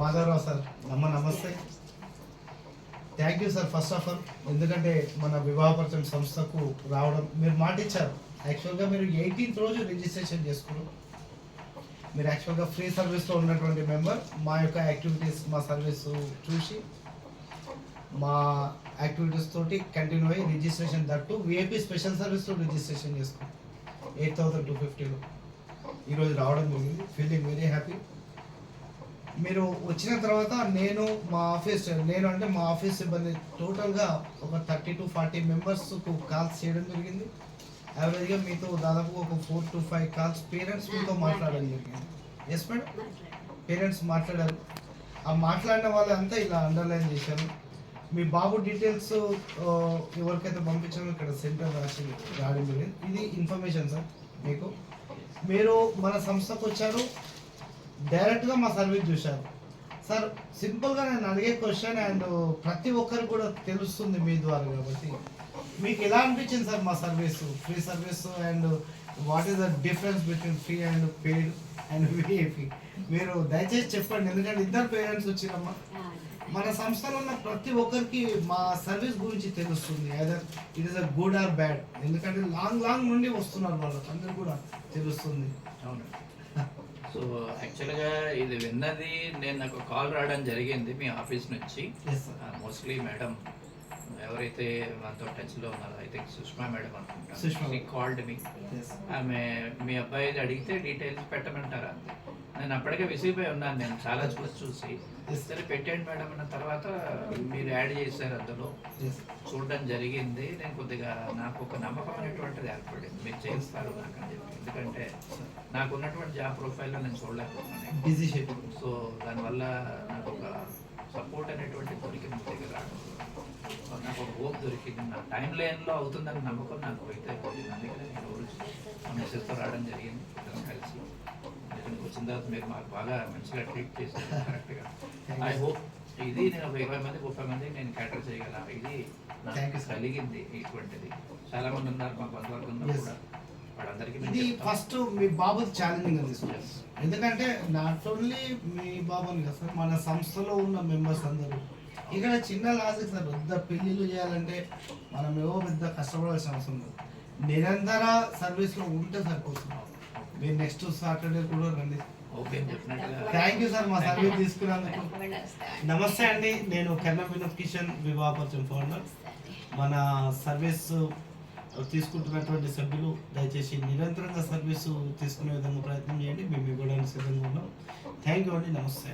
Madhavarao sir నమస్తే. Thank you sir first of all, ఎందుకంటే మన వివాహపరిచయం సంస్థకు రావడం మీరు మాట ఇచ్చారు. యాక్చువల్గా మీరు 18th రోజు రిజిస్ట్రేషన్ చేసుకున్నారు. మీరు యాక్చువల్గా ఫ్రీ సర్వీస్లో ఉన్నటువంటి మెంబర్ మా యొక్క యాక్టివిటీస్ మా సర్వీస్ చూసి మా యాక్టివిటీస్ తోటి కంటిన్యూ అయ్యి రిజిస్ట్రేషన్ దట్టు విఐపి స్పెషల్ సర్వీస్లో రిజిస్ట్రేషన్ చేసుకున్నాం 8,250లో ఈరోజు రావడం జరిగింది. Feeling very happy. మీరు వచ్చిన తర్వాత నేను అంటే మా ఆఫీస్ సిబ్బంది టోటల్గా ఒక 30 to 40 మెంబర్స్కు కాల్స్ చేయడం జరిగింది. యావరేజ్గా మీతో దాదాపు ఒక 4 to 5 కాల్స్ పేరెంట్స్ మీతో మాట్లాడడం జరిగింది. ఎస్ మేడం, పేరెంట్స్ మాట్లాడారు. ఆ మాట్లాడిన వాళ్ళంతా ఇలా అండర్లైన్ చేశారు. మీ బాబు డీటెయిల్స్ ఎవరికైతే పంపించామో ఇక్కడ సెంటర్ రావడం జరిగింది. ఇది ఇన్ఫర్మేషన్ సార్ మీకు. మీరు మన సంస్థకు వచ్చారు, డైరెక్ట్గా మా సర్వీస్ చూశారు సార్. సింపుల్గా నేను అడిగే క్వశ్చన్ అండ్ ప్రతి ఒక్కరికి కూడా తెలుస్తుంది మీ ద్వారా, కాబట్టి మీకు ఎలా అనిపించింది సార్ మా service, free service, and what is the difference between free and paid and VIP? మీరు దయచేసి చెప్పండి, ఎందుకంటే ఇద్దరు పేరెంట్స్ వచ్చిరమ్మా. మన సంస్థలో ఉన్న ప్రతి ఒక్కరికి మా సర్వీస్ గురించి తెలుస్తుంది, either it is a good or bad. ఎందుకంటే లాంగ్ నుండి వస్తున్నారు, వాళ్ళకి అందరూ కూడా తెలుస్తుంది. అవును. సో యాక్చువల్గా ఇది విన్నది నేను నాకు కాల్ రావడం జరిగింది మీ ఆఫీస్ నుంచి. మోస్ట్లీ మేడం ఎవరైతే మనతో టచ్లో ఉన్నారో, ఐ థింక్ సుష్మా మేడం అనుకుంటాను, కాల్డ్ మీ. ఆమె మీ అబ్బాయి అడిగితే డీటెయిల్స్ పెట్టమంటారా? నేను అప్పటికే విసిగిపోయి ఉన్నాను, నేను చాలా చూసి సరే పెట్టండి మేడం అన్న తర్వాత మీరు యాడ్ చేశారు, అందులో చూడడం జరిగింది. నేను కొద్దిగా నాకు ఒక నమ్మకం అనేటువంటిది ఏర్పడింది, మీరు చేస్తారు నాకు అని చెప్పి. ఎందుకంటే నాకు ఉన్నటువంటి జాబ్ ప్రొఫైల్లో నేను చూడలేకపోతున్నాను, బిజీ షెడ్యూల్. సో దానివల్ల నాకు ఒక సపోర్ట్ అనేటువంటి దొరికింది మీ దగ్గర. నాకు ఒక హోప్ దొరికింది, నా టైం లైన్లో అవుతుందని నమ్మకం నాకు అయితే పోయింది. అందుకని నేను మెసేజ్తో రావడం జరిగింది కలిసి. వచ్చిన తర్వాత మీరు మాకు బాగా మంచిగా ట్రీట్ చేశారు కరెక్ట్గా. ఐ హోప్ ఇది నేను ఒక 20 మంది 30 మంది నేను క్యాటర్ చేయగల ఇది నాకు కలిగింది. ఇటువంటిది చాలా మంది ఉన్నారు మా బంధువర్గంలో కూడా, వాళ్ళందరికీ ఇది ఫస్ట్ మీ బాబు ఛాలెంజింగ్ తీసుకున్నారు. ఎందుకంటే నాట్ ఓన్లీ మీ బాబుని కదా సార్, మన సంస్థలో ఉన్న మెంబర్స్ అందరూ ఇక్కడ చిన్న లాజిక్ సార్. పెద్ద పెళ్ళిళ్ళు చేయాలంటే మనం ఏవో పెద్ద కష్టపడాల్సిన అవసరం లేదు, నిరంతర సర్వీస్లో ఉంటే సరిపోతున్నాం. మీరు నెక్స్ట్ సాటర్డే కూడా రండి. థ్యాంక్ యూ సార్ మా సర్వీస్ తీసుకున్నందుకు. నమస్తే అండి, నేను కర్ణ వినోద్ కిషన్, వివాహపరిచయం ఫౌండర్. మన సర్వీస్ తీసుకుంటున్నటువంటి సభ్యులు దయచేసి నిరంతరంగా సర్వీసు తీసుకునే విధంగా ప్రయత్నం చేయండి. మేము ఇవ్వడానికి సిద్ధంగా ఉన్నాం. థ్యాంక్ యూ అండి, నమస్తే.